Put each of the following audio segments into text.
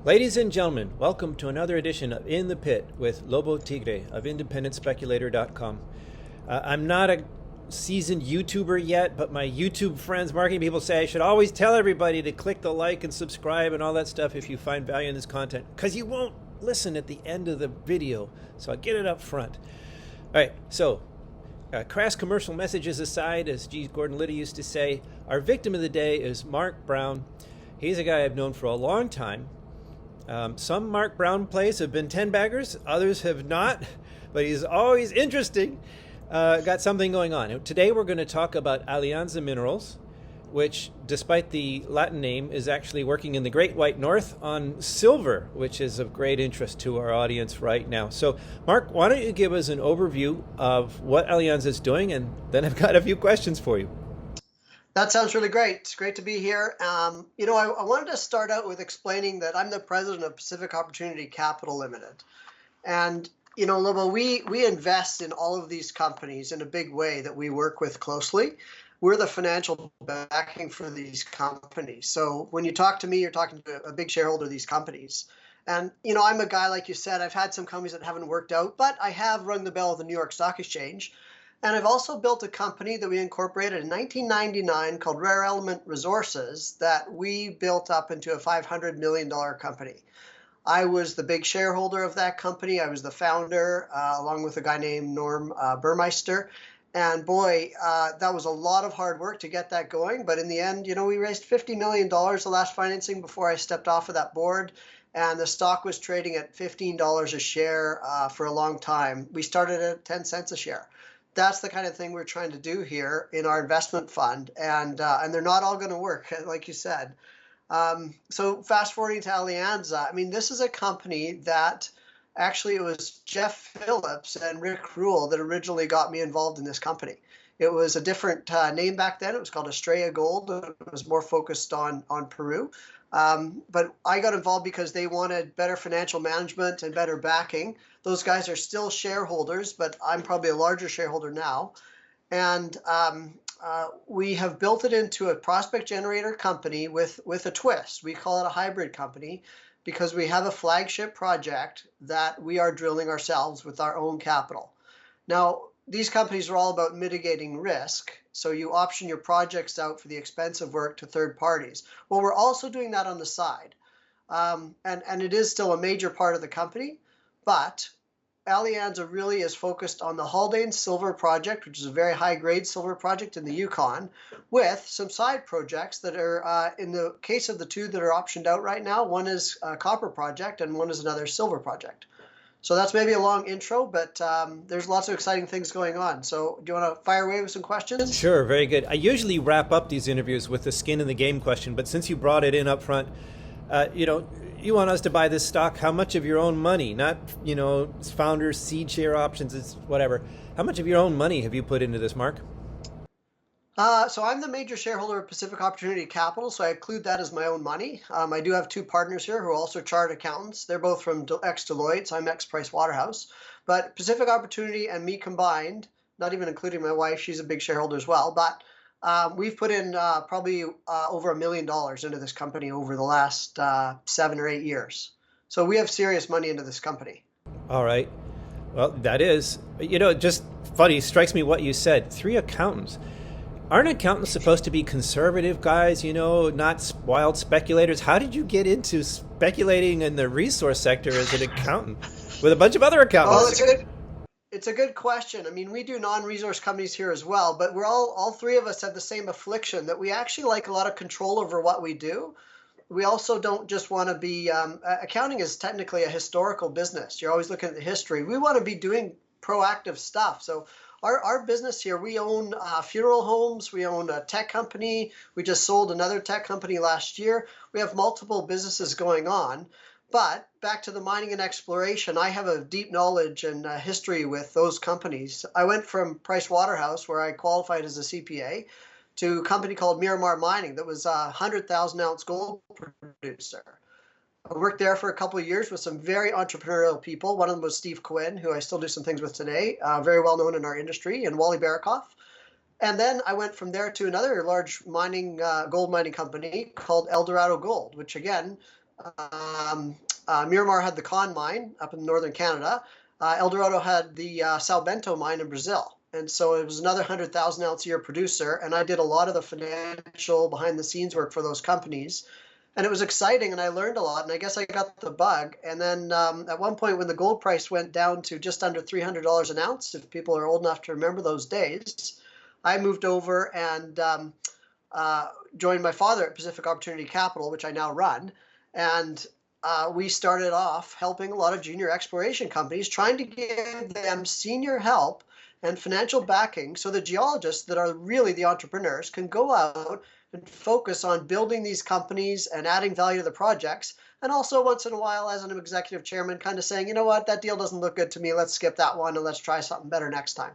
Ladies and gentlemen, welcome to another edition of In the Pit with Lobo Tigre of IndependentSpeculator.com. I'm not a seasoned YouTuber yet, but my YouTube friends, marketing people say I should always tell everybody to click the like and subscribe and all that stuff if you find value in this content, because you won't listen at the end of the video, so I'll get it up front. All right, so crass commercial messages aside, as G. Gordon Liddy used to say, our victim of the day is Mark Brown. He's a guy I've known for a long time. Some Mark Brown plays have been 10-baggers, others have not, but he's always interesting. Got something going on. Today we're going to talk about Alianza Minerals, which, despite the Latin name, is actually working in the Great White North on silver, which is of great interest to our audience right now. So, Mark, why don't you give us an overview of what Alianza is doing, and then I've got a few questions for you. That sounds really great. It's great to be here. I wanted to start out with explaining that I'm the president of Pacific Opportunity Capital Limited. And, Lobo, we invest in all of these companies in a big way that we work with closely. We're the financial backing for these companies. So when you talk to me, you're talking to a big shareholder of these companies. And, I'm a guy, like you said, I've had some companies that haven't worked out, but I have rung the bell of the New York Stock Exchange. And I've also built a company that we incorporated in 1999 called Rare Element Resources that we built up into a $500 million company. I was the big shareholder of that company. I was the founder, along with a guy named Norm Burmeister. And boy, that was a lot of hard work to get that going. But in the end, we raised $50 million the last financing before I stepped off of that board. And the stock was trading at $15 a share for a long time. We started at 10 cents a share. That's the kind of thing we're trying to do here in our investment fund. And they're not all going to work, like you said. So fast forwarding to Alianza, this is a company that actually it was Jeff Phillips and Rick Rule that originally got me involved in this company. It was a different name back then. It was called Estrella Gold. It was more focused on Peru. But I got involved because they wanted better financial management and better backing. Those guys are still shareholders, but I'm probably a larger shareholder now. And we have built it into a prospect generator company with a twist. We call it a hybrid company because we have a flagship project that we are drilling ourselves with our own capital. Now, these companies are all about mitigating risk. So you option your projects out for the expensive work to third parties. Well, we're also doing that on the side. And it is still a major part of the company, but Alianza really is focused on the Haldane silver project, which is a very high-grade silver project in the Yukon, with some side projects that are, in the case of the two that are optioned out right now, one is a copper project and one is another silver project. So that's maybe a long intro, but there's lots of exciting things going on. So do you want to fire away with some questions? Sure, very good. I usually wrap up these interviews with the skin in the game question, but since you brought it in up front, you want us to buy this stock, how much of your own money, not, founders, seed share options, it's whatever. How much of your own money have you put into this, Mark? So I'm the major shareholder of Pacific Opportunity Capital, so I include that as my own money. I do have two partners here who are also chartered accountants. They're both from ex-Deloitte, so I'm ex-Price Waterhouse. But Pacific Opportunity and me combined, not even including my wife, she's a big shareholder as well, but we've put in probably over $1 million into this company over the last 7 or 8 years. So we have serious money into this company. All right. Well, that is, just funny, strikes me what you said. 3 accountants. Aren't accountants supposed to be conservative guys, not wild speculators? How did you get into speculating in the resource sector as an accountant with a bunch of other accountants? Well, it's a good question. We do non-resource companies here as well, but we're all three of us have the same affliction that we actually like a lot of control over what we do. We also don't just want to be, accounting is technically a historical business. You're always looking at the history. We want to be doing proactive stuff. So our business here, we own funeral homes, we own a tech company, we just sold another tech company last year. We have multiple businesses going on. But back to the mining and exploration, I have a deep knowledge and history with those companies. I went from Price Waterhouse, where I qualified as a CPA, to a company called Miramar Mining that was a 100,000-ounce gold producer. I worked there for a couple of years with some very entrepreneurial people. One of them was Steve Quinn, who I still do some things with today, very well known in our industry, and Wally Barakoff. And then I went from there to another large mining, gold mining company called Eldorado Gold, which again, Miramar had the Con mine up in northern Canada. Eldorado had the Sal Bento mine in Brazil. And so it was another 100,000 ounce a year producer. And I did a lot of the financial behind the scenes work for those companies. And it was exciting and I learned a lot. And I guess I got the bug. And then at one point when the gold price went down to just under $300 an ounce, if people are old enough to remember those days, I moved over and joined my father at Pacific Opportunity Capital, which I now run. And we started off helping a lot of junior exploration companies, trying to give them senior help and financial backing so the geologists that are really the entrepreneurs can go out and focus on building these companies and adding value to the projects. And also once in a while, as an executive chairman, kind of saying, you know what, that deal doesn't look good to me. Let's skip that one and let's try something better next time.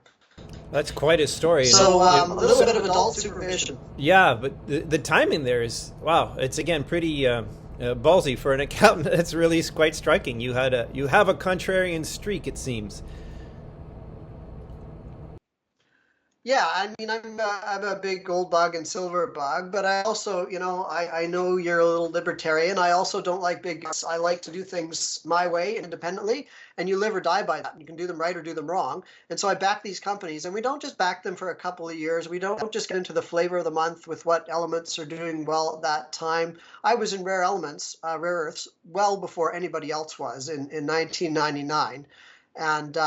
That's quite a story. So a little bit of adult supervision. Yeah, but the timing there is, wow, it's again pretty ballsy for an accountant. That's really quite striking. You have a contrarian streak, it seems. Yeah, I mean, I'm a big gold bug and silver bug, but I also, I know you're a little libertarian. I also don't like big guts. I like to do things my way independently, and you live or die by that. You can do them right or do them wrong. And so I back these companies, and we don't just back them for a couple of years. We don't just get into the flavor of the month with what elements are doing well at that time. I was in rare elements, rare earths, well before anybody else was in 1999. And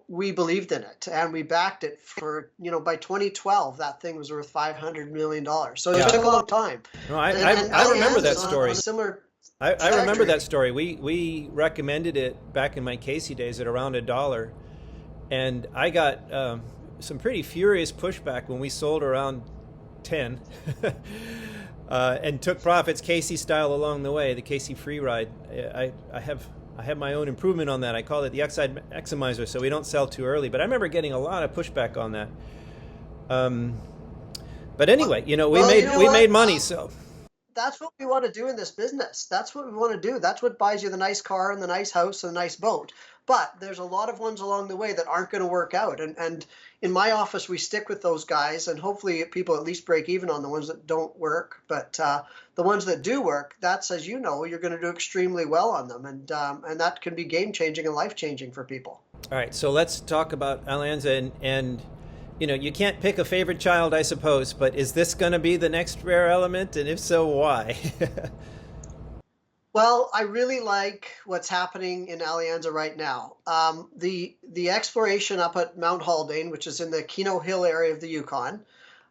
we believed in it and we backed it for, by 2012, that thing was worth $500 million. So it took a long time. No, I remember that story. I remember trajectory. that story. We recommended it back in my Casey days at around $1. And I got some pretty furious pushback when we sold around 10 and took profits Casey style along the way, the Casey free ride. I have my own improvement on that. I call it the X-side maximizer, so we don't sell too early. But I remember getting a lot of pushback on that. But anyway, we made money, so. That's what we want to do in this business. That's what we want to do. That's what buys you the nice car and the nice house and the nice boat. But there's a lot of ones along the way that aren't going to work out. And in my office, we stick with those guys, and hopefully people at least break even on the ones that don't work. But the ones that do work, that's, as you know, you're going to do extremely well on them. And that can be game-changing and life-changing for people. All right, so let's talk about Alianza. And you can't pick a favorite child, I suppose, but is this going to be the next rare element? And if so, why? Well, I really like what's happening in Alianza right now. The exploration up at Mount Haldane, which is in the Keno Hill area of the Yukon,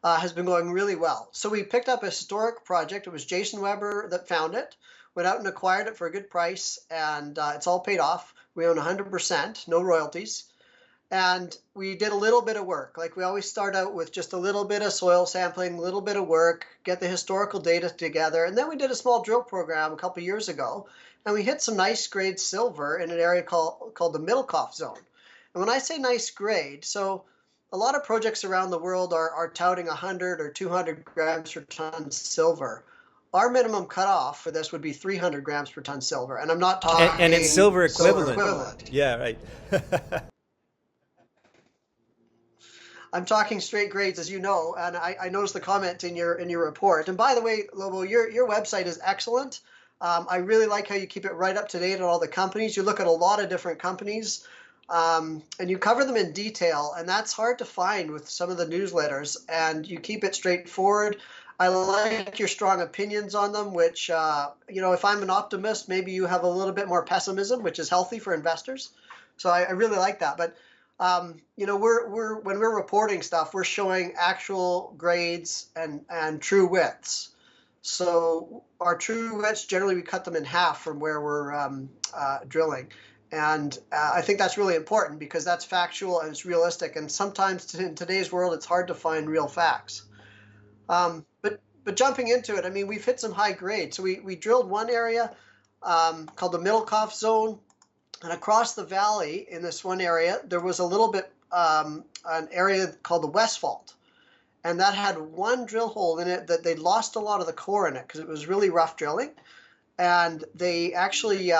has been going really well. So we picked up a historic project. It was Jason Weber that found it, went out and acquired it for a good price, and it's all paid off. We own 100%, no royalties. And we did a little bit of work. Like we always start out with just a little bit of soil sampling, a little bit of work, get the historical data together. And then we did a small drill program a couple of years ago, and we hit some nice grade silver in an area called the Middlecoff zone. And when I say nice grade, so a lot of projects around the world are touting 100 or 200 grams per ton silver. Our minimum cutoff for this would be 300 grams per ton silver. And I'm not talking... And it's silver equivalent. Yeah, right. I'm talking straight grades, as you know, and I noticed the comment in your report. And by the way, Lobo, your website is excellent. I really like how you keep it right up to date on all the companies. You look at a lot of different companies, and you cover them in detail, and that's hard to find with some of the newsletters. And you keep it straightforward. I like your strong opinions on them, which, if I'm an optimist, maybe you have a little bit more pessimism, which is healthy for investors. So I really like that. But when we're reporting stuff, we're showing actual grades and true widths. So our true widths, generally we cut them in half from where we're drilling. And I think that's really important because that's factual and it's realistic. And sometimes in today's world, it's hard to find real facts. But jumping into it, I mean, we've hit some high grade. So we drilled one area called the Middlecoff zone. And across the valley in this one area, there was a little bit, an area called the West Fault. And that had one drill hole in it that they lost a lot of the core in it because it was really rough drilling. And they actually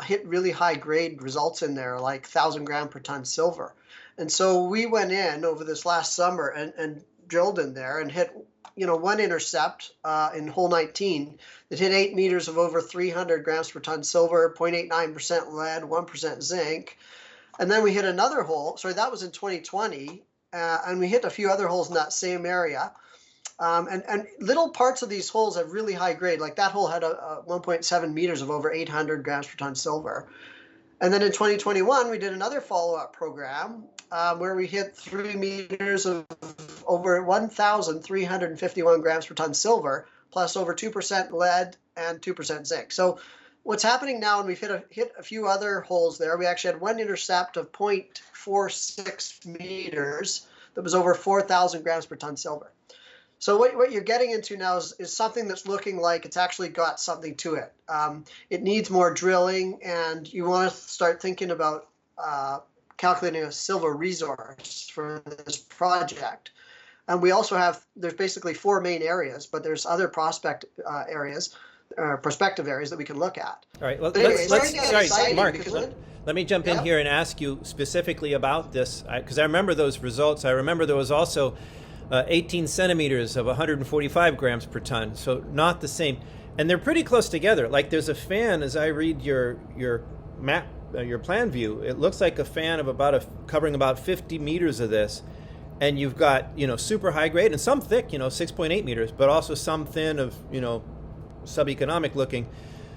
hit really high grade results in there, like 1,000 gram per ton silver. And so we went in over this last summer and drilled in there and hit, one intercept in hole 19 that hit 8 meters of over 300 grams per ton silver, 0.89% lead, 1% zinc. And then we hit another hole. Sorry, that was in 2020. And we hit a few other holes in that same area. And little parts of these holes have really high grade. Like that hole had a 1.7 meters of over 800 grams per ton silver. And then in 2021, we did another follow-up program where we hit 3 meters of over 1,351 grams per ton silver, plus over 2% lead and 2% zinc. So what's happening now, and we've hit a few other holes there, we actually had one intercept of 0.46 meters that was over 4,000 grams per ton silver. So what you're getting into now is something that's looking like it's actually got something to it. It needs more drilling, and you want to start thinking about calculating a silver resource for this project. And we also there's basically 4 main areas, but there's other prospective areas that we can look at. All right, well, Mark, let me jump in here and ask you specifically about this, because I remember those results. I remember there was also 18 centimeters of 145 grams per ton, so not the same. And they're pretty close together. Like there's a fan, as I read your map, your plan view, it looks like a fan of covering about 50 meters of this. And you've got, super high grade and some thick, 6.8 meters, but also some thin of, sub-economic looking.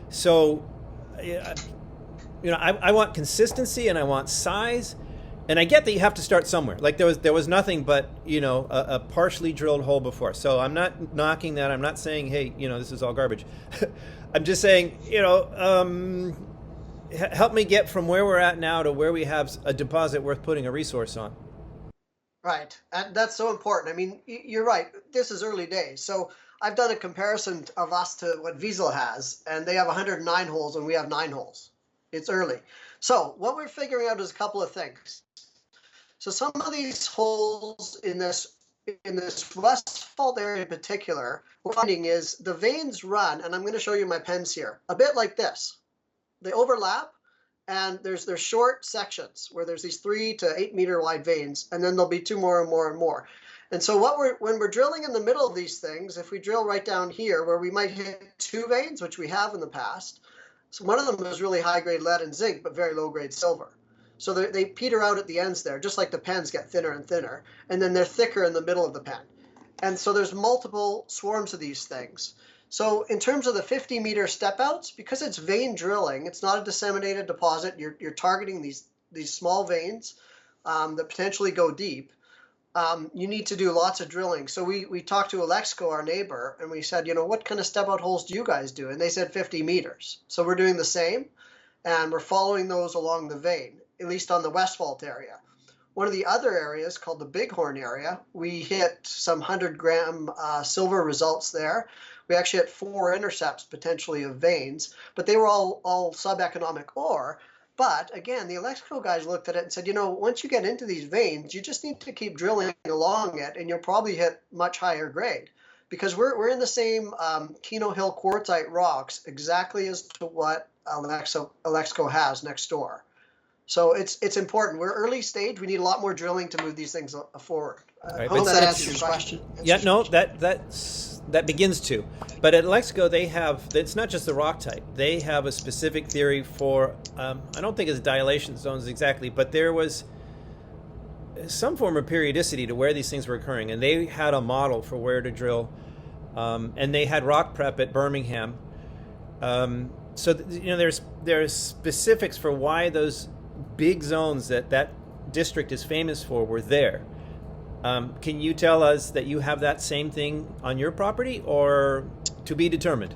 So, I want consistency and I want size. And I get that you have to start somewhere. Like there was nothing but, a partially drilled hole before. So I'm not knocking that. I'm not saying, hey, this is all garbage. I'm just saying, help me get from where we're at now to where we have a deposit worth putting a resource on. Right. And that's so important. I mean, you're right. This is early days. So I've done a comparison of us to what Wiesel has, and they have 109 holes and we have 9 holes. It's early. So what we're figuring out is a couple of things. So some of these holes in this West Fault area in particular, what we're finding is the veins run, and I'm going to show you my pens here, a bit like this. They overlap, and there's short sections where there's these 3 to 8 meter wide veins, and then there'll be 2 more and more and more. And so when we're drilling in the middle of these things, if we drill right down here where we might hit 2 veins, which we have in the past, so one of them is really high grade lead and zinc, but very low grade silver. So they peter out at the ends there, just like the pens get thinner and thinner, and then they're thicker in the middle of the pen. And so there's multiple swarms of these things. So in terms of the 50 meter step outs, because it's vein drilling, it's not a disseminated deposit. You're targeting these small veins that potentially go deep. You need to do lots of drilling. So we talked to Alexco, our neighbor, and we said, what kind of step out holes do you guys do? And they said 50 meters. So we're doing the same, and we're following those along the vein, at least on the West Fault area. One of the other areas called the Bighorn area, we hit some 100-gram silver results there. We actually had 4 intercepts potentially of veins, but they were all sub-economic ore. But again, the electrical guys looked at it and said, once you get into these veins, you just need to keep drilling along it, and you'll probably hit much higher grade. Because we're in the same Keno Hill quartzite rocks exactly as to what Alexco has next door. So it's important. We're early stage. We need a lot more drilling to move these things forward. I hope that answers your question. Yeah, no, that begins to. But at Alexco, it's not just the rock type. They have a specific theory for, I don't think it's dilation zones exactly, but there was some form of periodicity to where these things were occurring. And they had a model for where to drill. And they had rock prep at Birmingham. So, there's specifics for why those big zones that district is famous for were there. Can you tell us that you have that same thing on your property, or to be determined?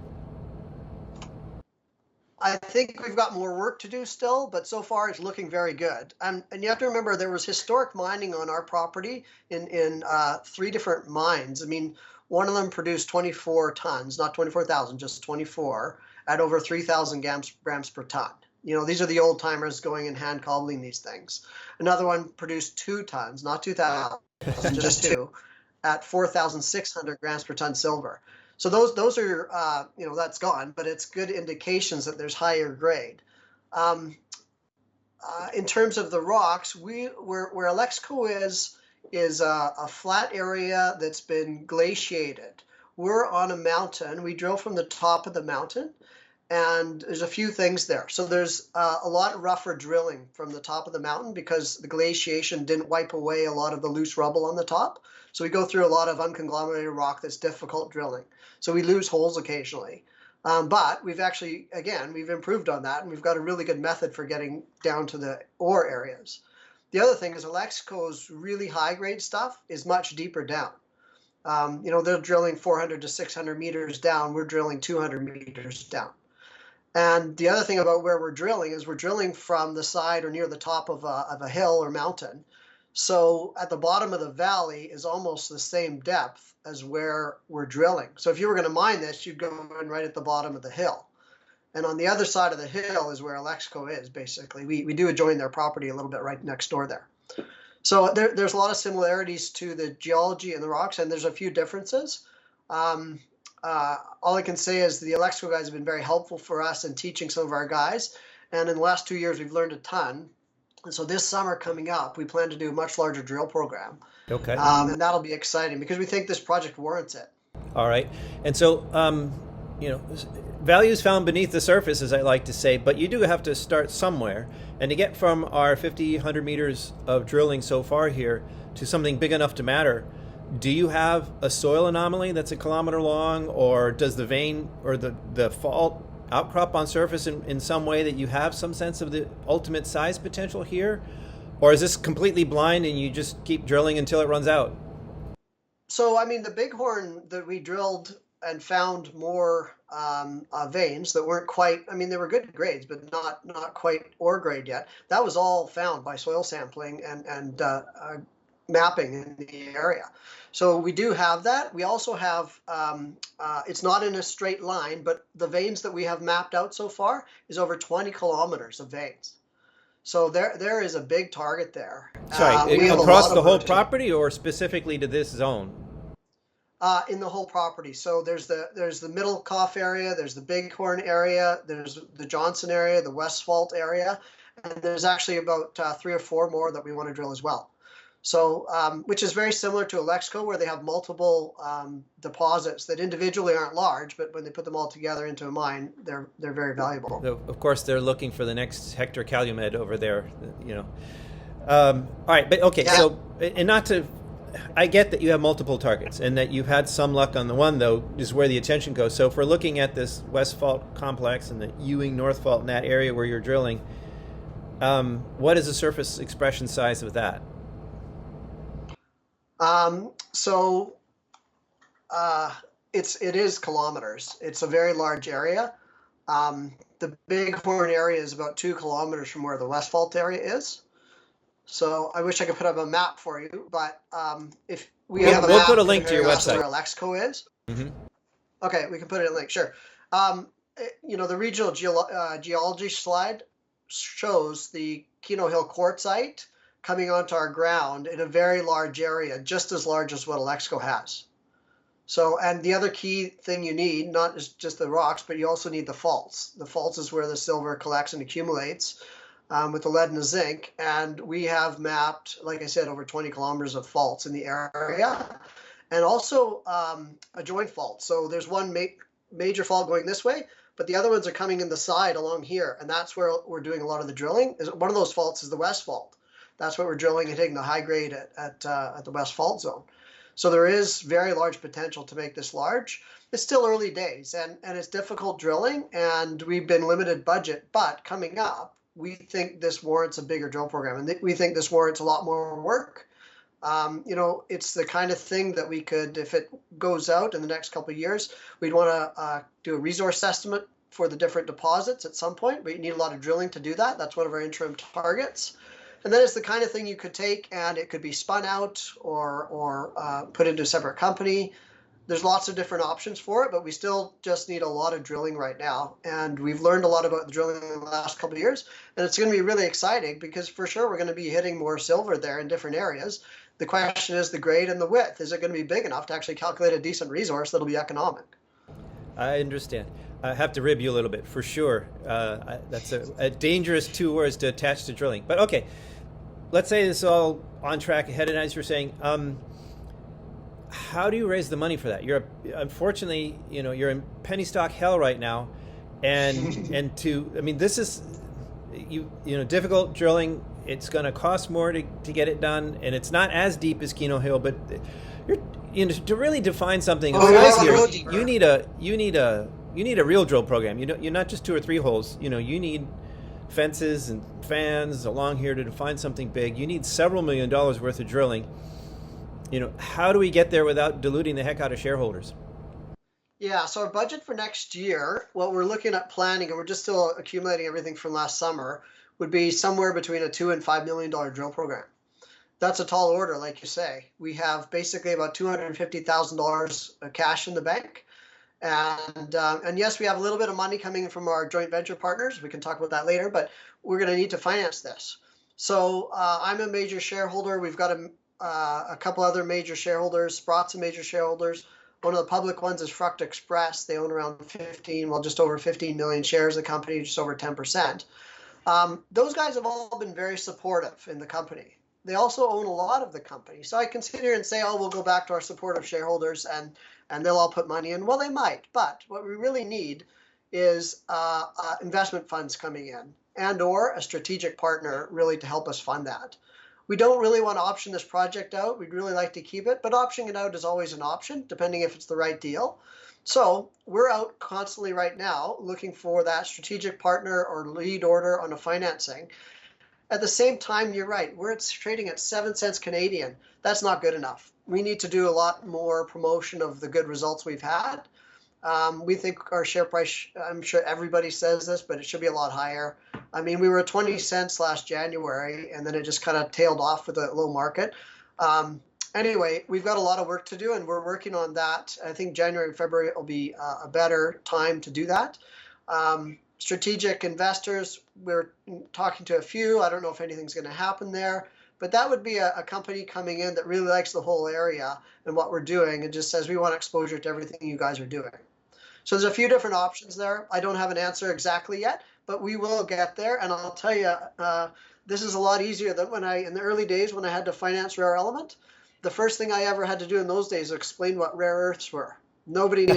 I think we've got more work to do still, but so far it's looking very good. And you have to remember there was historic mining on our property in 3 different mines. I mean, one of them produced 24 tons, not 24,000, just 24, at over 3,000 grams per ton. These are the old timers going and hand cobbling these things. Another one produced 2 tons, not 2,000, just 2, at 4,600 grams per ton silver. So those are, that's gone, but it's good indications that there's higher grade. In terms of the rocks, where Alexco is is a flat area that's been glaciated. We're on a mountain. We drill from the top of the mountain, and there's a few things there. So there's a lot rougher drilling from the top of the mountain because the glaciation didn't wipe away a lot of the loose rubble on the top. So we go through a lot of unconglomerated rock that's difficult drilling. So we lose holes occasionally. But we've actually, again, we've improved on that, and we've got a really good method for getting down to the ore areas. The other thing is Alexco's really high-grade stuff is much deeper down. They're drilling 400 to 600 meters down. We're drilling 200 meters down. And the other thing about where we're drilling is we're drilling from the side or near the top of a hill or mountain. So at the bottom of the valley is almost the same depth as where we're drilling. So if you were going to mine this, you'd go in right at the bottom of the hill. And on the other side of the hill is where Alexco is, basically. We do adjoin their property a little bit right next door there. So there's a lot of similarities to the geology and the rocks, and there's a few differences. All I can say is the Alexco guys have been very helpful for us in teaching some of our guys. And in the last 2 years, we've learned a ton. And so this summer coming up, we plan to do a much larger drill program. Okay. And that'll be exciting because we think this project warrants it. All right. And so, value is found beneath the surface, as I like to say, but you do have to start somewhere. And to get from our 50, 100 meters of drilling so far here to something big enough to matter, do you have a soil anomaly that's a kilometer long, or does the vein or the fault outcrop on surface in some way that you have some sense of the ultimate size potential here? Or is this completely blind and you just keep drilling until it runs out? So, the Bighorn that we drilled and found more veins that weren't quite, they were good grades, but not quite ore grade yet. That was all found by soil sampling and mapping in the area. So we do have that. We also have, it's not in a straight line, but the veins that we have mapped out so far is over 20 kilometers of veins. So there is a big target there. Sorry, across the whole property or specifically to this zone? In the whole property. So there's the Middle Cough area, there's the Bighorn area, there's the Johnson area, the West Fault area, and there's actually about 3 or 4 more that we want to drill as well. So, which is very similar to Alexco, where they have multiple deposits that individually aren't large, but when they put them all together into a mine, they're very valuable. Of course, they're looking for the next Hector Calumet over there, All right, but okay, yeah. So, and not to, I get that you have multiple targets and that you've had some luck on the one, though, is where the attention goes. So if we're looking at this West Fault complex and the Ewing North Fault in that area where you're drilling, what is the surface expression size of that? It is kilometers. It's a very large area. The Bighorn area is about 2 kilometers from where the West Fault area is. So I wish I could put up a map for you, but if we'll put a link to your website where Alexco is. Mm-hmm. Okay, we can put it in a link. Sure. The regional geology slide shows the Keno Hill quartzite coming onto our ground in a very large area, just as large as what Alexco has. So, and the other key thing you need, not just the rocks, but you also need the faults. The faults is where the silver collects and accumulates with the lead and the zinc. And we have mapped, like I said, over 20 kilometers of faults in the area, and also a joint fault. So there's one major fault going this way, but the other ones are coming in the side along here. And that's where we're doing a lot of the drilling. One of those faults is the West Fault. That's what we're drilling and hitting the high grade at the West Fault zone. So there is very large potential to make this large. It's still early days and it's difficult drilling, and we've been limited budget, but coming up, we think this warrants a bigger drill program, and we think this warrants a lot more work. It's the kind of thing that we could, if it goes out in the next couple of years, we'd want to do a resource estimate for the different deposits at some point. We need a lot of drilling to do that. That's one of our interim targets. And then it's the kind of thing you could take and it could be spun out or put into a separate company. There's lots of different options for it, but we still just need a lot of drilling right now. And we've learned a lot about the drilling in the last couple of years. And it's going to be really exciting because for sure we're going to be hitting more silver there in different areas. The question is the grade and the width. Is it going to be big enough to actually calculate a decent resource that'll be economic? I understand. I have to rib you a little bit, for sure. That's a dangerous 2 words to attach to drilling. But okay, let's say this is all on track ahead, and as you're saying, how do you raise the money for that? Unfortunately, you're in penny stock hell right now, this is difficult drilling. It's going to cost more to get it done, and it's not as deep as Keno Hill, but to really define something of size here, you need a real drill program. You're not just 2 or 3 holes. You need fences and fans along here to define something big. You need several $1 million worth of drilling. How do we get there without diluting the heck out of shareholders? Yeah, so our budget for next year, what we're looking at planning, and we're just still accumulating everything from last summer, would be somewhere between a $2 and $5 million drill program. That's a tall order, like you say. We have basically about $250,000 of cash in the bank. And yes, we have a little bit of money coming in from our joint venture partners. We can talk about that later, but we're going to need to finance this. So I'm a major shareholder. We've got a couple other major shareholders. Sprott's a major shareholders. One of the public ones is Fruct Express. They own around just over 15 million shares of the company, just over 10%. Those guys have all been very supportive in the company. They also own a lot of the company. So I can sit here and say, oh, we'll go back to our supportive shareholders and they'll all put money in. Well, they might. But what we really need is investment funds coming in and or a strategic partner really to help us fund that. We don't really want to option this project out. We'd really like to keep it, but optioning it out is always an option, depending if it's the right deal. So we're out constantly right now looking for that strategic partner or lead order on a financing. At the same time, you're right, we're trading at 7 cents Canadian. That's not good enough. We need to do a lot more promotion of the good results we've had. We think our share price, I'm sure everybody says this, but it should be a lot higher. I mean, we were at 20 cents last January, and then it just kind of tailed off with a low market. Anyway, we've got a lot of work to do, and we're working on that. I think January and February will be a better time to do that. Strategic investors, we're talking to a few. I don't know if anything's going to happen there, but that would be a company coming in that really likes the whole area and what we're doing and just says we want exposure to everything you guys are doing. So there's a few different options there. I don't have an answer exactly yet, but we will get there. And I'll tell you, this is a lot easier than in the early days when I had to finance rare element. The first thing I ever had to do in those days was explain what rare earths were. Nobody knew.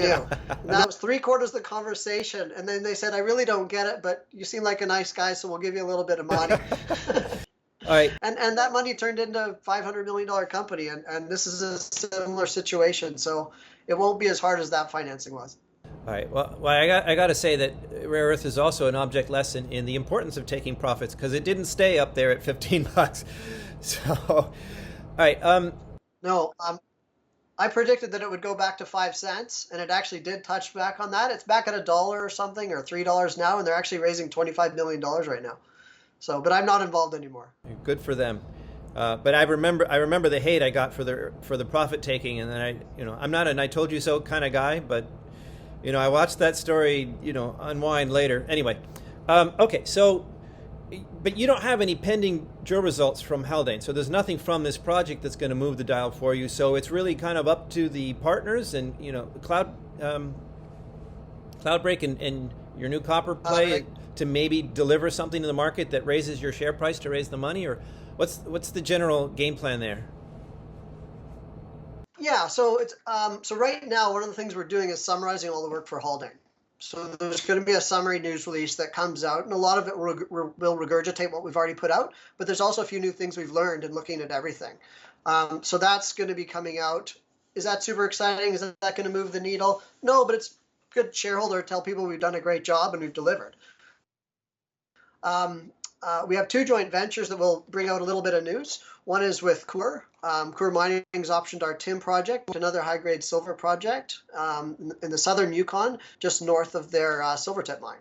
And that was 3/4 of the conversation. And then they said, I really don't get it, but you seem like a nice guy, so we'll give you a little bit of money. All right. And that money turned into a $500 million company. And this is a similar situation. So it won't be as hard as that financing was. All right. Well, I got to say that rare earth is also an object lesson in the importance of taking profits because it didn't stay up there at $15. So, all right. No, I predicted that it would go back to 5 cents, and it actually did touch back on that. It's back at $1 or something, or $3 now, and they're actually raising $25 million right now. So, but I'm not involved anymore. Good for them. But I remember the hate I got for the profit taking, and then I'm not an I told you so kind of guy, but I watched that story unwind later. Anyway, okay, so. But you don't have any pending drill results from Haldane, so there's nothing from this project that's going to move the dial for you. So it's really kind of up to the partners and Cloudbreak and your new copper play to maybe deliver something to the market that raises your share price to raise the money, or what's the general game plan there? Yeah, so it's so right now one of the things we're doing is summarizing all the work for Haldane. So there's going to be a summary news release that comes out, and a lot of it will regurgitate what we've already put out, but there's also a few new things we've learned in looking at everything. So that's going to be coming out. Is that super exciting? Is that going to move the needle? No, but it's good shareholder to tell people we've done a great job and we've delivered. We have 2 joint ventures that will bring out a little bit of news. One is with Coeur. Coeur Mining's optioned our Tim project, another high-grade silver project in the southern Yukon, just north of their Silvertip mine.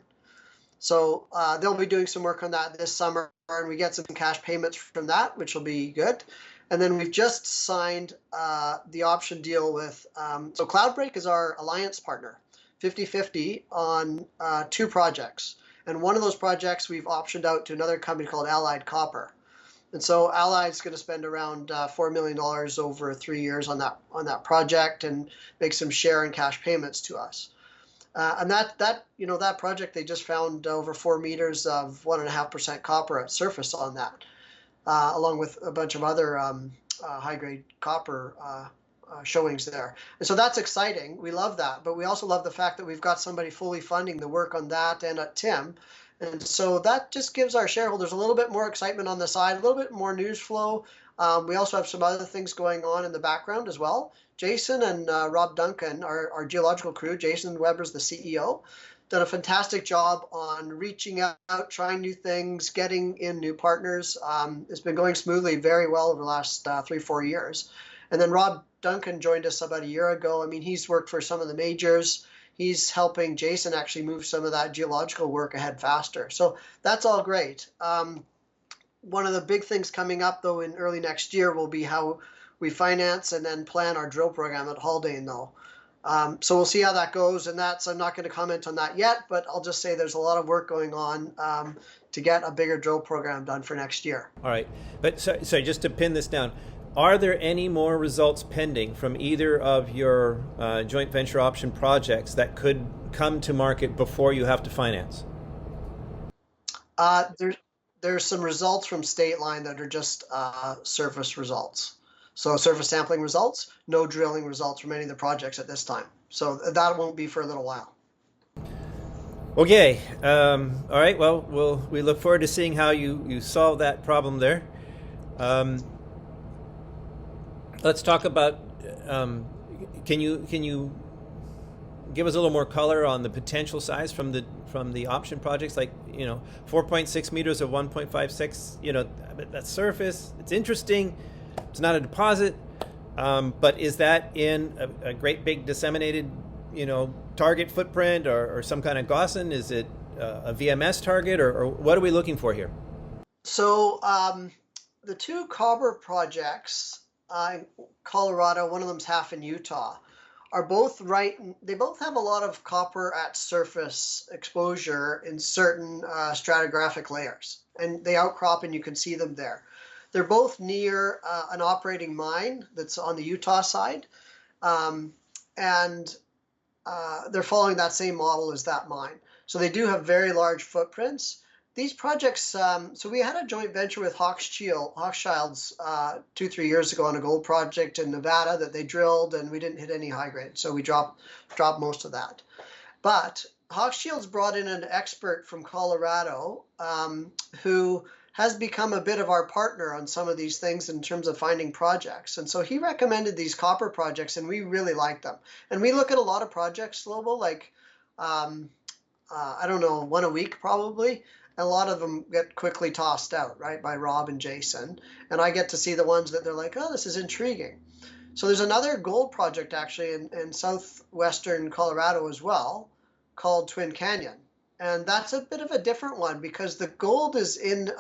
So they'll be doing some work on that this summer, and we get some cash payments from that, which will be good. And then we've just signed the option deal with, so Cloudbreak is our alliance partner, 50-50 on 2 projects. And one of those projects we've optioned out to another company called Allied Copper. And so Allied's going to spend around $4 million over 3 years on that project and make some share and cash payments to us. And that project, they just found over 4 meters of 1.5% copper at surface on that. along with a bunch of other high-grade copper showings there. And so that's exciting. We love that. But we also love the fact that we've got somebody fully funding the work on that and at Tim. And so that just gives our shareholders a little bit more excitement on the side, a little bit more news flow. We also have some other things going on in the background as well. Jason and Rob Duncan, our geological crew, Jason Weber's the CEO, done a fantastic job on reaching out, trying new things, getting in new partners. It's been going smoothly, very well over the last 3-4 years. And then Rob Duncan joined us about a year ago. I mean, he's worked for some of the majors. He's helping Jason actually move some of that geological work ahead faster. So that's all great. One of the big things coming up, though, in early next year will be how we finance and then plan our drill program at Haldane, though. So we'll see how that goes, and I'm not going to comment on that yet, but I'll just say there's a lot of work going on to get a bigger drill program done for next year. All right, but so just to pin this down, are there any more results pending from either of your joint venture option projects that could come to market before you have to finance? There's some results from State Line that are just surface results. So surface sampling results, no drilling results from any of the projects at this time. So that won't be for a little while. Okay. All right. Well, we look forward to seeing how you solve that problem there. Let's talk about. Can you give us a little more color on the potential size from the option projects? Like 4.6 meters of 1.56. That surface. It's interesting. It's not a deposit, but is that in a great big disseminated, target footprint or some kind of Gaussian? Is it a VMS target or what are we looking for here? So the two copper projects in Colorado, one of them's half in Utah, are both they both have a lot of copper at surface exposure in certain stratigraphic layers, and they outcrop and you can see them there. They're both near an operating mine that's on the Utah side, and they're following that same model as that mine. So they do have very large footprints. These projects, so we had a joint venture with Hochschild's 2-3 years ago on a gold project in Nevada that they drilled, and we didn't hit any high grade, so we dropped most of that. But Hochschild's brought in an expert from Colorado who has become a bit of our partner on some of these things in terms of finding projects. And so he recommended these copper projects, and we really like them. And we look at a lot of projects, Lobo, like, I don't know, one a week probably. And a lot of them get quickly tossed out, right, by Rob and Jason. And I get to see the ones that they're like, oh, this is intriguing. So there's another gold project actually in southwestern Colorado as well called Twin Canyon. And that's a bit of a different one because the gold is in,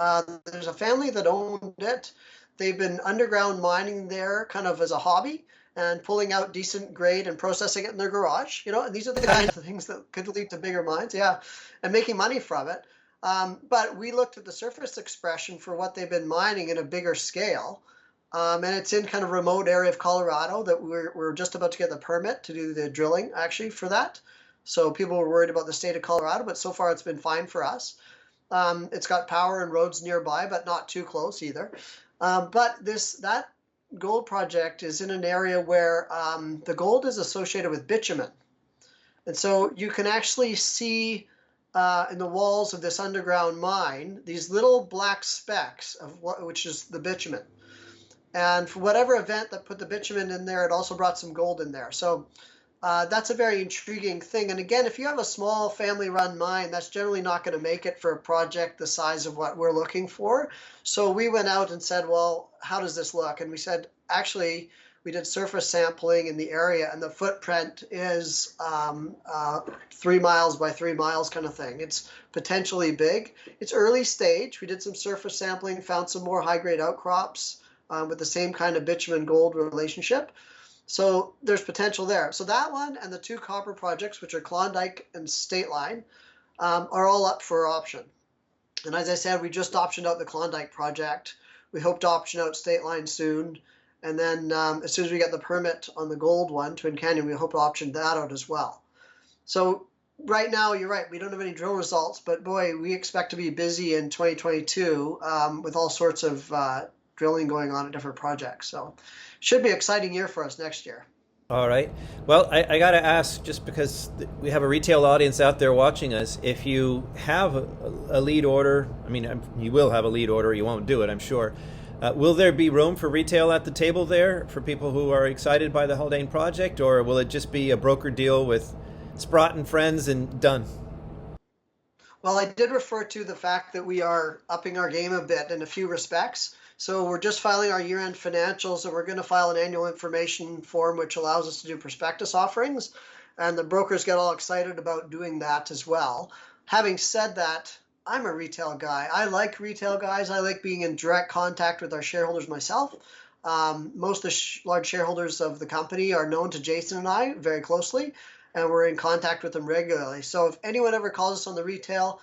there's a family that owned it. They've been underground mining there kind of as a hobby and pulling out decent grade and processing it in their garage, and these are the kinds of things that could lead to bigger mines, and making money from it. But we looked at the surface expression for what they've been mining in a bigger scale. And it's in kind of remote area of Colorado that we're just about to get the permit to do the drilling actually for that. So people were worried about the state of Colorado, but so far it's been fine for us. It's got power and roads nearby, but not too close either. But that gold project is in an area where the gold is associated with bitumen. And so you can actually see in the walls of this underground mine these little black specks which is the bitumen. And for whatever event that put the bitumen in there, it also brought some gold in there. So that's a very intriguing thing. And again, if you have a small family-run mine, that's generally not going to make it for a project the size of what we're looking for. So we went out and said, well, how does this look? And we said, actually, we did surface sampling in the area, and the footprint is 3 miles by 3 miles kind of thing. It's potentially big. It's early stage. We did some surface sampling, found some more high-grade outcrops with the same kind of bitumen gold relationship. So there's potential there. So that one and the two copper projects, which are Klondike and State Line, are all up for option. And as I said, we just optioned out the Klondike project. We hope to option out State Line soon. And then as soon as we get the permit on the gold one, Twin Canyon, we hope to option that out as well. So right now, you're right. We don't have any drill results, but boy, we expect to be busy in 2022 with all sorts of drilling going on at different projects. So, should be an exciting year for us next year. All right. Well, I got to ask, just because we have a retail audience out there watching us, if you have a lead order, I mean, you will have a lead order, you won't do it, I'm sure. Will there be room for retail at the table there for people who are excited by the Haldane project, or will it just be a broker deal with Sprott and friends and done? Well, I did refer to the fact that we are upping our game a bit in a few respects. So we're just filing our year-end financials, and we're going to file an annual information form, which allows us to do prospectus offerings. And the brokers get all excited about doing that as well. Having said that, I'm a retail guy. I like retail guys. I like being in direct contact with our shareholders myself. Most of the large shareholders of the company are known to Jason and I very closely, and we're in contact with them regularly. So if anyone ever calls us on the retail,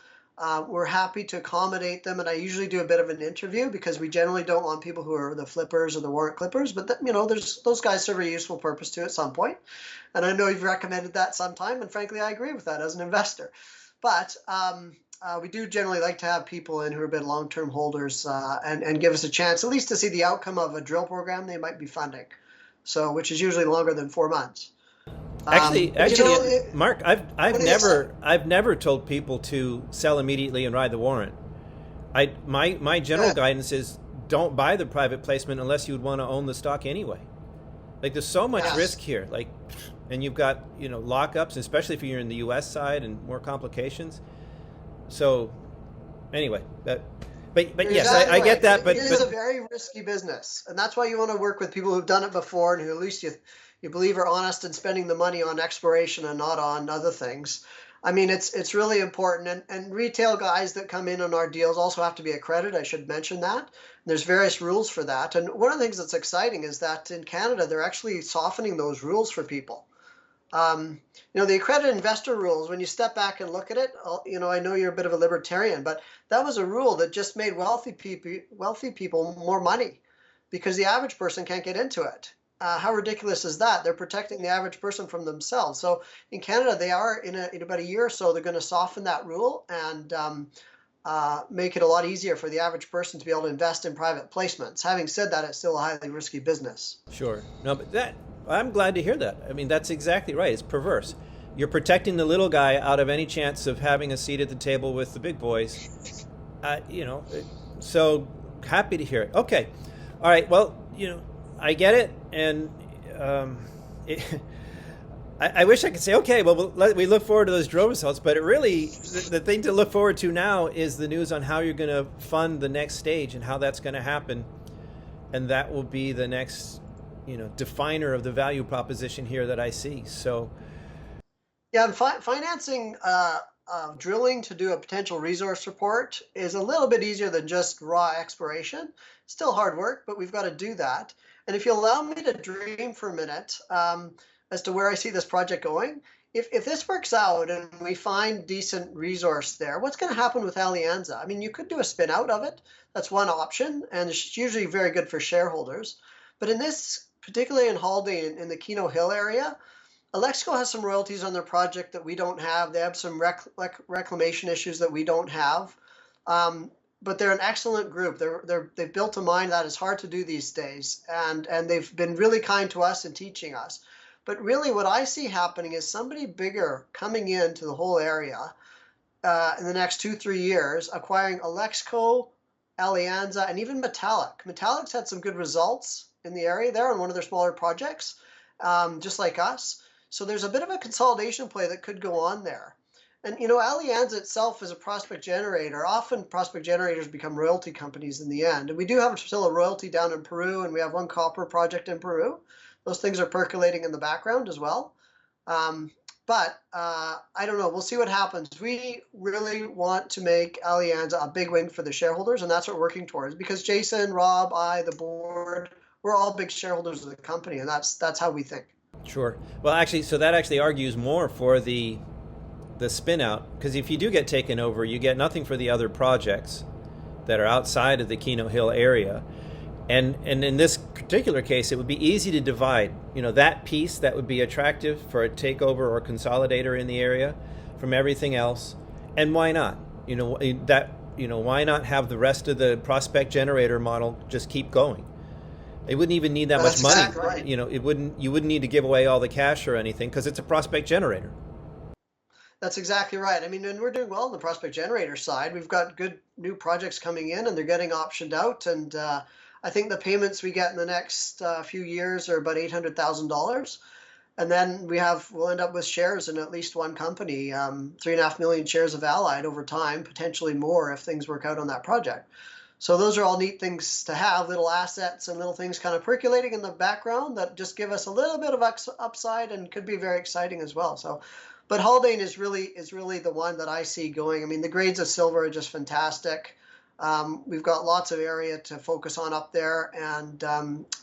we're happy to accommodate them, and I usually do a bit of an interview because we generally don't want people who are the flippers or the warrant clippers. But there's those guys serve a useful purpose too at some point, and I know you've recommended that sometime, and frankly, I agree with that as an investor. But we do generally like to have people in who have been long-term holders and give us a chance at least to see the outcome of a drill program they might be funding, so which is usually longer than 4 months. Actually, Mark, I've never told people to sell immediately and ride the warrant. My general guidance is don't buy the private placement unless you would want to own the stock anyway. Like, there's so much risk here. Like, and you've got lockups, especially if you're in the U.S. side, and more complications. So, anyway, but yes, I get that. But it is a very risky business, and that's why you want to work with people who've done it before and who at least you believe are honest in spending the money on exploration and not on other things. I mean, it's really important. And retail guys that come in on our deals also have to be accredited. I should mention that. And there's various rules for that. And one of the things that's exciting is that in Canada, they're actually softening those rules for people. The accredited investor rules, when you step back and look at it, I know you're a bit of a libertarian, but that was a rule that just made wealthy people more money because the average person can't get into it. How ridiculous is that? They're protecting the average person from themselves. So in Canada, they are in about a year or so, they're going to soften that rule and make it a lot easier for the average person to be able to invest in private placements. Having said that, it's still a highly risky business. Sure. No, but I'm glad to hear that. I mean, that's exactly right. It's perverse. You're protecting the little guy out of any chance of having a seat at the table with the big boys. So happy to hear it. Okay. All right. Well, I get it. And I wish I could say, okay, well, we look forward to those drill results. But it really, the thing to look forward to now is the news on how you're going to fund the next stage and how that's going to happen. And that will be the next definer of the value proposition here that I see. So, yeah, financing drilling to do a potential resource report is a little bit easier than just raw exploration. Still hard work, but we've got to do that. And if you allow me to dream for a minute as to where I see this project going, if this works out and we find decent resource there, what's going to happen with Alianza? I mean, you could do a spin out of it. That's one option, and it's usually very good for shareholders. But in this, particularly in Haldane, in the Keno Hill area, Alexco has some royalties on their project that we don't have. They have some reclamation issues that we don't have. But they're an excellent group. They've built a mine that is hard to do these days, and they've been really kind to us and teaching us. But really what I see happening is somebody bigger coming into the whole area in the next 2-3 years, acquiring Alexco, Alianza, and even Metallic. Metallic's had some good results in the area there on one of their smaller projects, just like us. So there's a bit of a consolidation play that could go on there. And, Alianza itself is a prospect generator. Often prospect generators become royalty companies in the end. And we do have still a royalty down in Peru, and we have one copper project in Peru. Those things are percolating in the background as well. But I don't know. We'll see what happens. We really want to make Alianza a big win for the shareholders, and that's what we're working towards. Because Jason, Rob, I, the board, we're all big shareholders of the company, and that's how we think. Sure. Well, actually, so that actually argues more for the spin out, because if you do get taken over, you get nothing for the other projects that are outside of the Keno Hill area. And in this particular case, it would be easy to divide, that piece that would be attractive for a takeover or consolidator in the area from everything else. And why not? Why not have the rest of the prospect generator model just keep going? It wouldn't even need that much money. Exactly right. You wouldn't need to give away all the cash or anything because it's a prospect generator. That's exactly right. I mean, and we're doing well on the prospect generator side. We've got good new projects coming in, and they're getting optioned out. And I think the payments we get in the next few years are about $800,000. And then we'll end up with shares in at least one company, 3.5 million shares of Allied over time, potentially more if things work out on that project. So those are all neat things to have, little assets and little things kind of percolating in the background that just give us a little bit of upside and could be very exciting as well. So, but Haldane is really the one that I see going. I mean, the grades of silver are just fantastic. We've got lots of area to focus on up there, and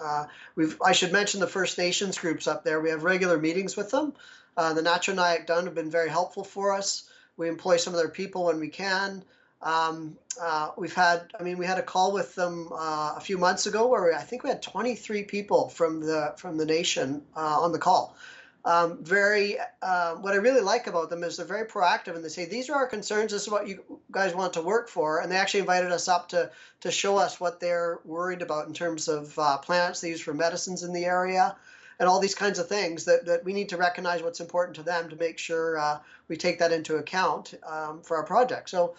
I should mention the First Nations groups up there. We have regular meetings with them. The Natchanayak Dun have been very helpful for us. We employ some of their people when we can. We had a call with them a few months ago where I think we had 23 people from the nation on the call. What I really like about them is they're very proactive, and they say, these are our concerns, this is what you guys want to work for. And they actually invited us up to show us what they're worried about in terms of plants they use for medicines in the area and all these kinds of things that we need to recognize what's important to them to make sure we take that into account for our project. So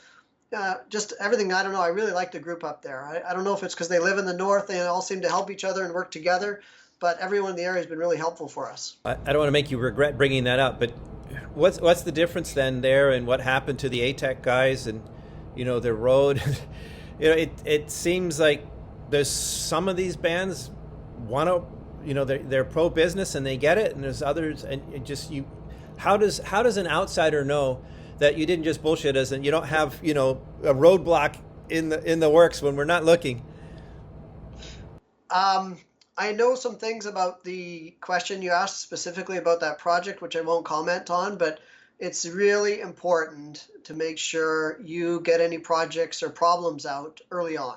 just everything, I don't know, I really like the group up there. I don't know if it's because they live in the north, they all seem to help each other and work together, but everyone in the area has been really helpful for us. I don't want to make you regret bringing that up, but what's the difference then there and what happened to the Atec guys and, their road? It seems like there's some of these bands want to, they're pro-business and they get it, and there's others, and how does an outsider know that you didn't just bullshit us and you don't have, a roadblock in the works when we're not looking? I know some things about the question you asked specifically about that project, which I won't comment on, but it's really important to make sure you get any projects or problems out early on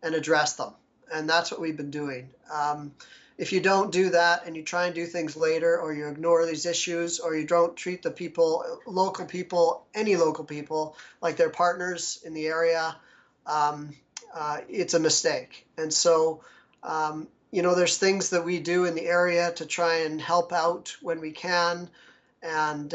and address them. And that's what we've been doing. If you don't do that and you try and do things later, or you ignore these issues, or you don't treat the people, any local people, like they're partners in the area, it's a mistake. And so, there's things that we do in the area to try and help out when we can. And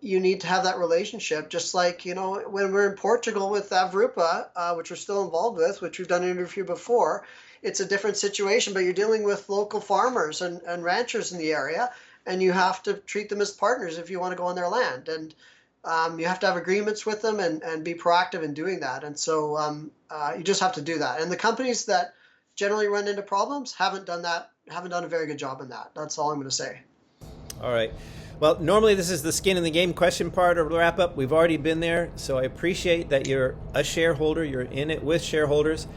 you need to have that relationship, just like, when we're in Portugal with Avrupa, which we're still involved with, which we've done an interview before. It's a different situation, but you're dealing with local farmers and ranchers in the area, and you have to treat them as partners if you want to go on their land. And you have to have agreements with them and be proactive in doing that. And so you just have to do that. And the companies that generally run into problems haven't done a very good job in that. That's all I'm going to say. All right. Well, normally this is the skin in the game question part of the wrap up. We've already been there, so I appreciate that you're a shareholder. You're in it with shareholders,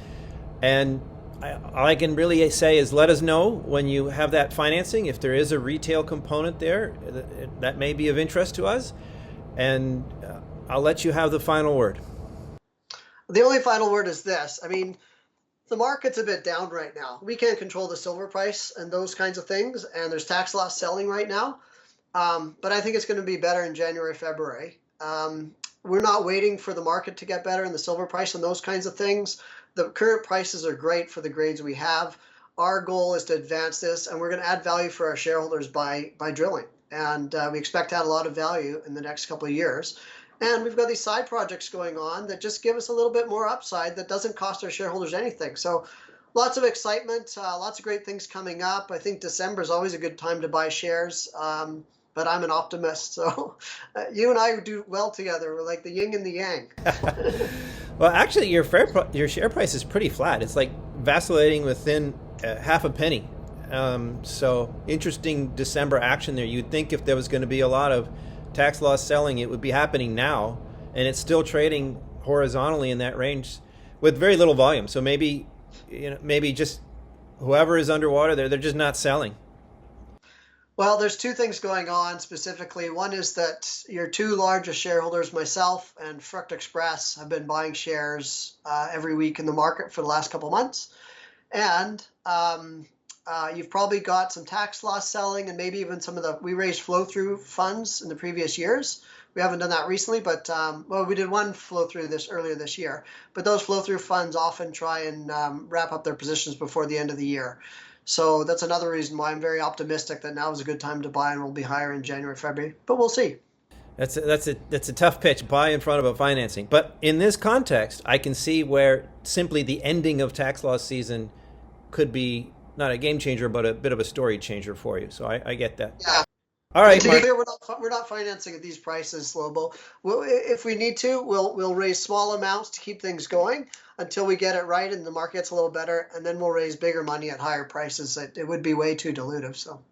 and all I can really say is let us know when you have that financing. If there is a retail component there, that may be of interest to us, and I'll let you have the final word. The only final word is this. I mean, the market's a bit down right now. We can't control the silver price and those kinds of things, and there's tax loss selling right now. But I think it's going to be better in January, February. We're not waiting for the market to get better and the silver price and those kinds of things. The current prices are great for the grades we have. Our goal is to advance this, and we're going to add value for our shareholders by drilling. And we expect to add a lot of value in the next couple of years. And we've got these side projects going on that just give us a little bit more upside that doesn't cost our shareholders anything. So lots of excitement, lots of great things coming up. I think December is always a good time to buy shares. But I'm an optimist, so you and I do well together. We're like the yin and the yang. Well, actually, your share price is pretty flat. It's like vacillating within half a penny. So interesting December action there. You'd think if there was going to be a lot of tax loss selling, it would be happening now, and it's still trading horizontally in that range with very little volume. So maybe just whoever is underwater, they're just not selling. Well, there's two things going on specifically. One is that your two largest shareholders, myself and Fruct Express, have been buying shares every week in the market for the last couple of months. And You've probably got some tax loss selling and maybe even we raised flow through funds in the previous years. We haven't done that recently, but well, we did one flow through earlier this year. But those flow through funds often try and wrap up their positions before the end of the year. So that's another reason why I'm very optimistic that now is a good time to buy and we'll be higher in January, February. But we'll see. That's a tough pitch, buy in front of a financing. But in this context, I can see where simply the ending of tax loss season could be not a game changer, but a bit of a story changer for you. So I get that. Yeah. All right, to be clear, we're not financing at these prices, Lobo. If we need to, we'll raise small amounts to keep things going until we get it right and the market gets a little better, and then we'll raise bigger money at higher prices. It would be way too dilutive. So.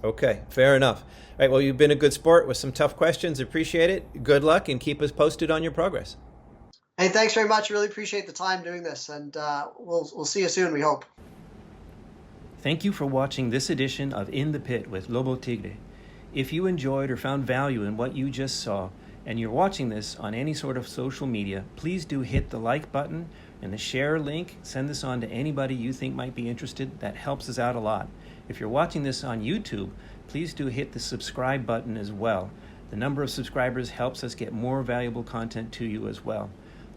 Okay, fair enough. All right, well, you've been a good sport with some tough questions. Appreciate it. Good luck, and keep us posted on your progress. Hey, thanks very much. Really appreciate the time doing this, and we'll see you soon, we hope. Thank you for watching this edition of In the Pit with Lobo Tigre. If you enjoyed or found value in what you just saw, and you're watching this on any sort of social media, please do hit the like button and the share link. Send this on to anybody you think might be interested. That helps us out a lot. If you're watching this on YouTube, please do hit the subscribe button as well. The number of subscribers helps us get more valuable content to you as well.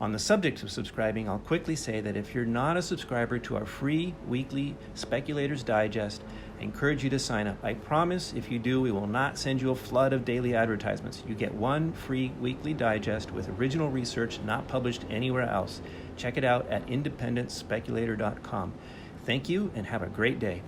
On the subject of subscribing, I'll quickly say that if you're not a subscriber to our free weekly Speculators Digest, I encourage you to sign up. I promise if you do, we will not send you a flood of daily advertisements. You get one free weekly digest with original research not published anywhere else. Check it out at independentspeculator.com. Thank you and have a great day.